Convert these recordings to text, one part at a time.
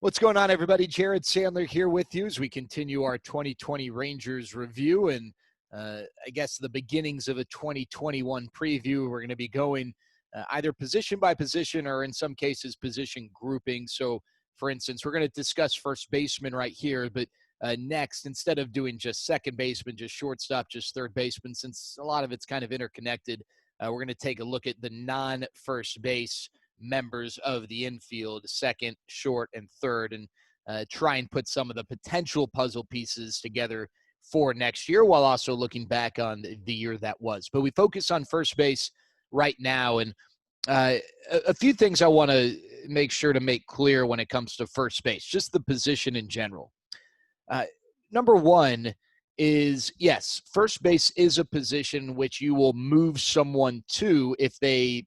What's going on, everybody? Jared Sandler here with you as we continue our 2020 Rangers review and I guess the beginnings of a 2021 preview. We're going to be going either position by position or in some cases position grouping. So, for instance, we're going to discuss first baseman right here, but next, instead of doing just second baseman, just shortstop, just third baseman, since a lot of it's kind of interconnected, we're going to take a look at the non-first base members of the infield, second, short, and third, and try and put some of the potential puzzle pieces together for next year while also looking back on the year that was. But we focus on first base right now, and a few things I want to make sure to make clear when it comes to first base, just the position in general. Number one is, yes, first base is a position which you will move someone to if they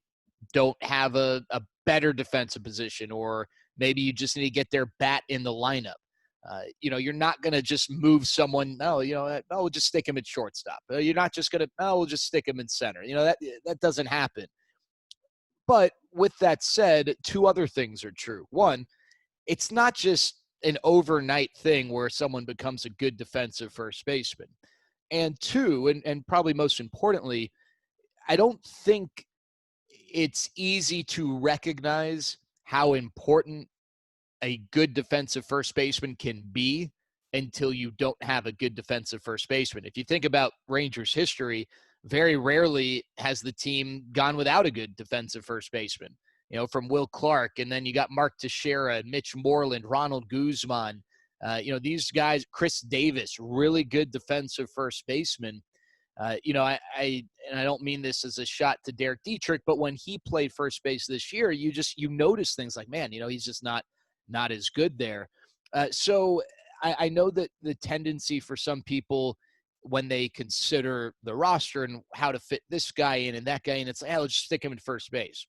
don't have a better defensive position, or maybe you just need to get their bat in the lineup. You're not going to just move someone. We'll just stick him at shortstop. You're not just going to, we'll just stick him in center. That doesn't happen. But with that said, two other things are true. One, it's not just an overnight thing where someone becomes a good defensive first baseman. And two, and probably most importantly, I don't think it's easy to recognize how important a good defensive first baseman can be until you don't have a good defensive first baseman. If you think about Rangers history, very rarely has the team gone without a good defensive first baseman. From Will Clark, and then you got Mark Teixeira, Mitch Moreland, Ronald Guzman. These guys, Chris Davis, really good defensive first baseman. I don't mean this as a shot to Derek Dietrich, but when he played first base this year, you notice things like, man, he's just not as good there. So I know that the tendency for some people when they consider the roster and how to fit this guy in and that guy in, it's like, let's just stick him in first base.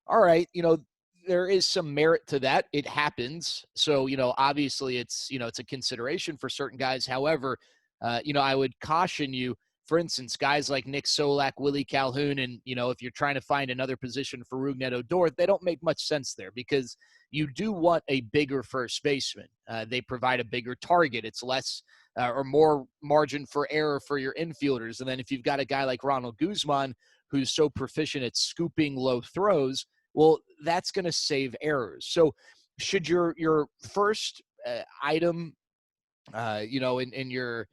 All right, there is some merit to that. It happens. So, obviously it's a consideration for certain guys. However, I would caution you, for instance, guys like Nick Solak, Willie Calhoun, and, if you're trying to find another position for Rougned Odor, they don't make much sense there because you do want a bigger first baseman. They provide a bigger target. It's less or more margin for error for your infielders. And then if you've got a guy like Ronald Guzman, who's so proficient at scooping low throws, well, that's going to save errors. So should your first item, in your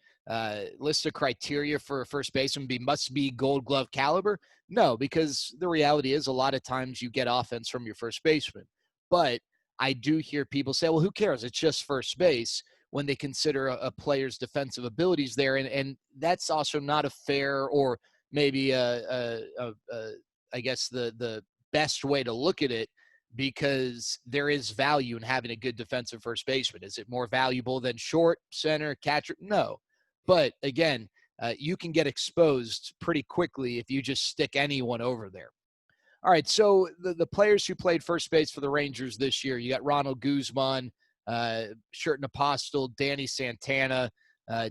list of criteria for a first baseman must be Gold Glove caliber? No, because the reality is a lot of times you get offense from your first baseman. But I do hear people say, well, who cares? It's just first base, when they consider a player's defensive abilities there. And that's also not a fair, or maybe I guess the best way to look at it, because there is value in having a good defensive first baseman. Is it more valuable than short, center, catcher? No. But again, you can get exposed pretty quickly if you just stick anyone over there. All right, so the players who played first base for the Rangers this year, you got Ronald Guzman, Sherten Apostle, Danny Santana,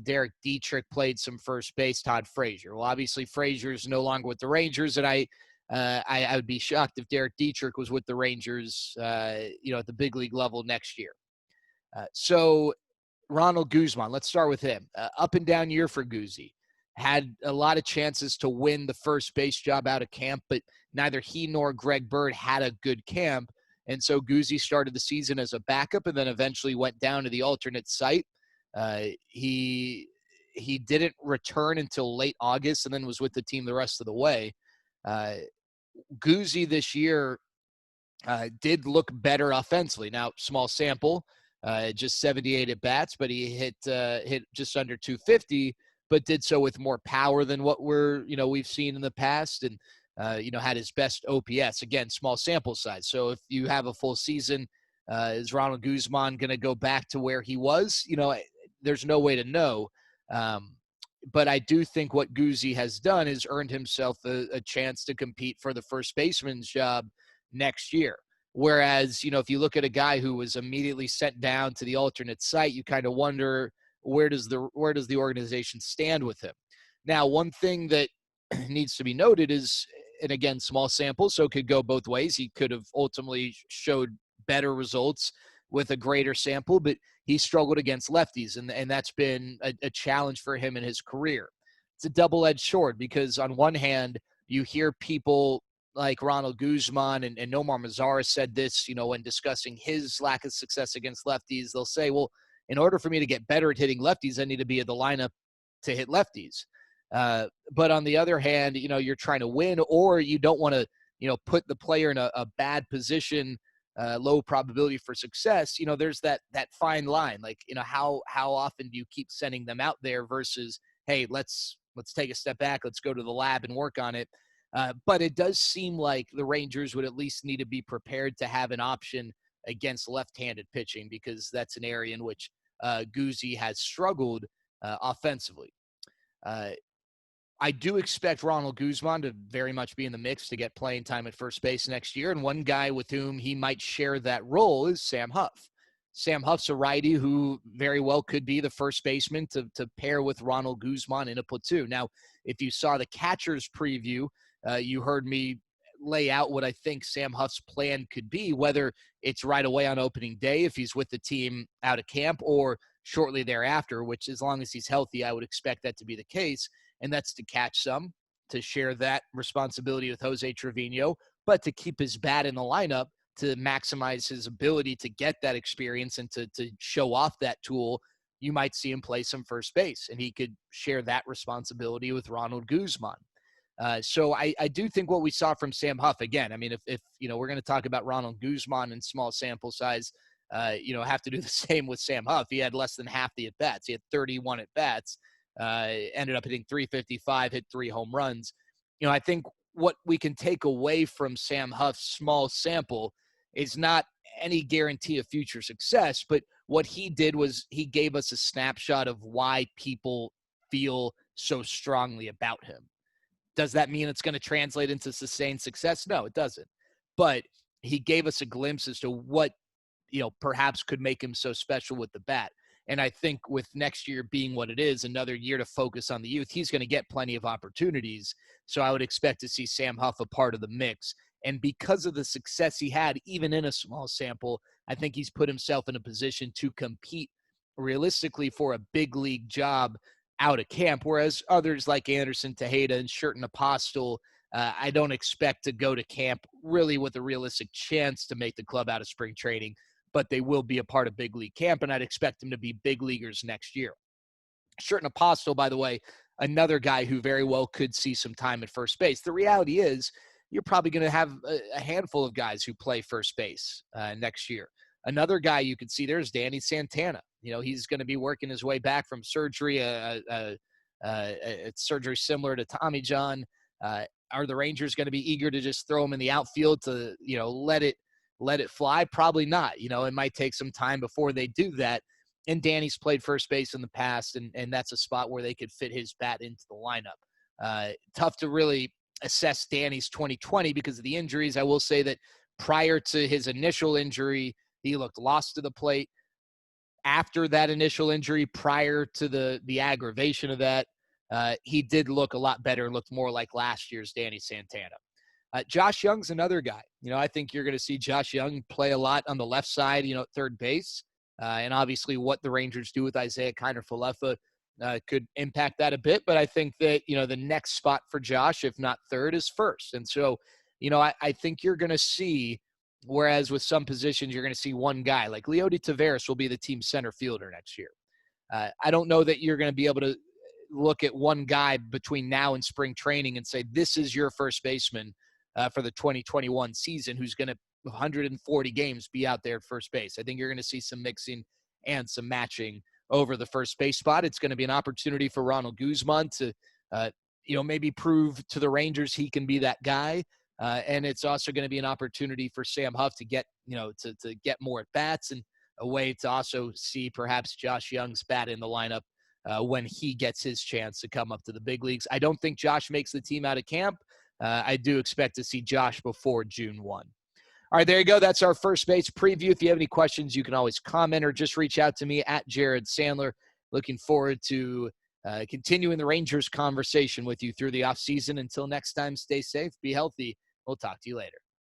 Derek Dietrich played some first base, Todd Frazier. Well, obviously Frazier's no longer with the Rangers, and I would be shocked if Derek Dietrich was with the Rangers, at the big league level next year. So Ronald Guzman, let's start with him. Up and down year for Guzzi. Had a lot of chances to win the first base job out of camp, but neither he nor Greg Bird had a good camp. And so Guzzi started the season as a backup and then eventually went down to the alternate site. He didn't return until late August and then was with the team the rest of the way. Guzzi this year did look better offensively. Now, small sample, just 78 at bats, but he hit just under 250, but did so with more power than what we've seen in the past, and had his best OPS. Again, small sample size. So if you have a full season, is Ronald Guzman going to go back to where he was? There's no way to know. But I do think what Guzzi has done is earned himself a chance to compete for the first baseman's job next year. Whereas, if you look at a guy who was immediately sent down to the alternate site, you kind of wonder, where does the organization stand with him? Now, one thing that needs to be noted is, and again, small sample, so it could go both ways. He could have ultimately showed better results with a greater sample, but he struggled against lefties, and that's been a challenge for him in his career. It's a double-edged sword because on one hand, you hear people like Ronald Guzman and Nomar Mazara said this, when discussing his lack of success against lefties. They'll say, well, in order for me to get better at hitting lefties, I need to be in the lineup to hit lefties. But on the other hand, you're trying to win, or you don't want to, put the player in a bad position, low probability for success. There's that fine line. Like, how often do you keep sending them out there versus, hey, let's take a step back, let's go to the lab and work on it. But it does seem like the Rangers would at least need to be prepared to have an option against left-handed pitching, because that's an area in which Guzzi has struggled offensively. I do expect Ronald Guzman to very much be in the mix to get playing time at first base next year, and one guy with whom he might share that role is Sam Huff. Sam Huff's a righty who very well could be the first baseman to pair with Ronald Guzman in a platoon. Now, if you saw the catcher's preview, you heard me lay out what I think Sam Huff's plan could be, whether it's right away on opening day if he's with the team out of camp, or shortly thereafter, which as long as he's healthy, I would expect that to be the case. And that's to catch some, to share that responsibility with Jose Trevino, but to keep his bat in the lineup to maximize his ability to get that experience and to show off that tool. You might see him play some first base, and he could share that responsibility with Ronald Guzman. So I do think what we saw from Sam Huff, again, I mean, if we're going to talk about Ronald Guzman in small sample size, have to do the same with Sam Huff. He had less than half the at-bats. He had 31 at-bats, ended up hitting 355, hit 3 home runs. I think what we can take away from Sam Huff's small sample is not any guarantee of future success, but what he did was he gave us a snapshot of why people feel so strongly about him. Does that mean it's going to translate into sustained success? No, it doesn't. But he gave us a glimpse as to what, perhaps could make him so special with the bat. And I think with next year being what it is, another year to focus on the youth, he's going to get plenty of opportunities. So I would expect to see Sam Huff a part of the mix. And because of the success he had, even in a small sample, I think he's put himself in a position to compete realistically for a big league job out of camp, whereas others like Anderson Tejeda and Sherten Apostle, I don't expect to go to camp really with a realistic chance to make the club out of spring training, but they will be a part of big league camp, and I'd expect them to be big leaguers next year. Sherten Apostle, by the way, another guy who very well could see some time at first base. The reality is you're probably going to have a handful of guys who play first base next year. Another guy you could see there is Danny Santana. He's going to be working his way back from surgery, it's surgery similar to Tommy John. Are the Rangers going to be eager to just throw him in the outfield to, let it fly? Probably not. It might take some time before they do that. And Danny's played first base in the past, and that's a spot where they could fit his bat into the lineup. Tough to really assess Danny's 2020 because of the injuries. I will say that prior to his initial injury, he looked lost to the plate. After that initial injury, prior to the aggravation of that, he did look a lot better and looked more like last year's Danny Santana. Josh Young's another guy. I think you're going to see Josh Young play a lot on the left side, at third base. And obviously what the Rangers do with Isaiah Kiner-Falefa could impact that a bit. But I think that, the next spot for Josh, if not third, is first. And so, I think you're going to see, whereas with some positions, you're going to see one guy. Like Leody Taveras will be the team center fielder next year. I don't know that you're going to be able to look at one guy between now and spring training and say, this is your first baseman for the 2021 season who's going to 140 games be out there at first base. I think you're going to see some mixing and some matching over the first base spot. It's going to be an opportunity for Ronald Guzman to, maybe prove to the Rangers he can be that guy. And it's also going to be an opportunity for Sam Huff to get, to get more at bats, and a way to also see perhaps Josh Young's bat in the lineup when he gets his chance to come up to the big leagues. I don't think Josh makes the team out of camp. I do expect to see Josh before June 1. All right, there you go. That's our first base preview. If you have any questions, you can always comment or just reach out to me at Jared Sandler. Looking forward to continuing the Rangers conversation with you through the offseason. Until next time, stay safe, be healthy. We'll talk to you later.